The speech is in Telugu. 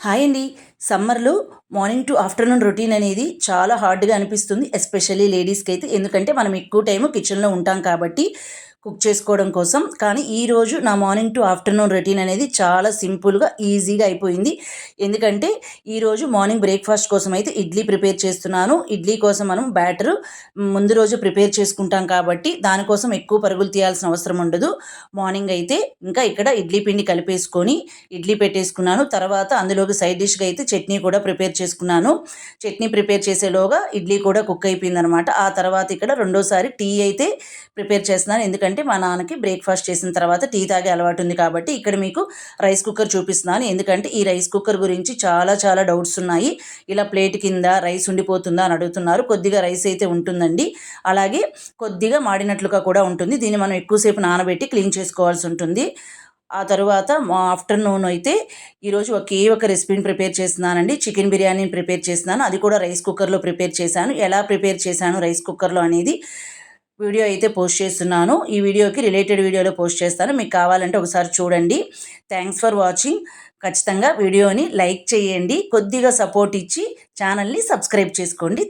హాయ్ అండి. సమ్మర్‌లో మార్నింగ్ టు ఆఫ్టర్‌నూన్ రొటీన్ అనేది చాలా హార్డ్‌గా అనిపిస్తుంది. ఎస్పెషల్లీ లేడీస్‌కైతే. ఎందుకంటే మనం ఎక్కువ టైము కిచెన్‌లో ఉంటాం కాబట్టి కుక్ చేసుకోవడం కోసం. కానీ ఈరోజు నా మార్నింగ్ టు ఆఫ్టర్‌నూన్ రొటీన్ అనేది చాలా సింపుల్‌గా, ఈజీగా అయిపోయింది. ఎందుకంటే ఈరోజు మార్నింగ్ బ్రేక్‌ఫాస్ట్ కోసం అయితే ఇడ్లీ ప్రిపేర్ చేస్తున్నాను. ఇడ్లీ కోసం మనం బ్యాటరు ముందు రోజు ప్రిపేర్ చేసుకుంటాం కాబట్టి దానికోసం ఎక్కువ పరుగులు తీయాల్సిన అవసరం ఉండదు. మార్నింగ్ అయితే ఇంకా ఇక్కడ ఇడ్లీ పిండి కలిపేసుకొని ఇడ్లీ పెట్టేసుకున్నాను. తర్వాత అందులోకి సైడ్ డిష్‌గా అయితే చట్నీ కూడా ప్రిపేర్ చేసుకున్నాను. చట్నీ ప్రిపేర్ చేసేలోగా ఇడ్లీ కూడా కుక్ అయిపోయిందనమాట. ఆ తర్వాత ఇక్కడ రెండోసారి టీ అయితే ప్రిపేర్ చేస్తున్నాను. ఎందుకంటే మా నాన్నకి బ్రేక్‌ఫాస్ట్ చేసిన తర్వాత టీ తాగే అలవాటు ఉంది కాబట్టి ఇక్కడ మీకు రైస్ కుక్కర్ చూపిస్తున్నాను. ఎందుకంటే ఈ రైస్ కుక్కర్ గురించి చాలా డౌట్స్ ఉన్నాయి. ఇలా ప్లేట్ కింద రైస్ ఉండిపోతుందా అని అడుగుతున్నారు. కొద్దిగా రైస్ అయితే ఉంటుందండి. అలాగే కొద్దిగా మాడినట్లుగా కూడా ఉంటుంది. దీన్ని మనం ఎక్కువసేపు నానబెట్టి క్లీన్ చేసుకోవాల్సి ఉంటుంది. ఆ తరువాత ఆఫ్టర్‌నూన్ అయితే ఈరోజు ఒకే ఒక రెసిపీని ప్రిపేర్ చేస్తున్నానండి. చికెన్ బిర్యానీని ప్రిపేర్ చేస్తున్నాను. అది కూడా రైస్ కుక్కర్‌లో ప్రిపేర్ చేశాను. ఎలా ప్రిపేర్ చేశాను రైస్ కుక్కర్‌లో అనేది వీడియో అయితే పోస్ట్ చేస్తున్నాను. ఈ వీడియోకి రిలేటెడ్ వీడియోలో పోస్ట్ చేస్తాను. మీకు కావాలంటే ఒకసారి చూడండి. Thanks for watching. ఖచ్చితంగా వీడియోని లైక్ చేయండి. కొద్దిగా సపోర్ట్ ఇచ్చి ఛానల్‌ని సబ్స్క్రైబ్ చేసుకోండి.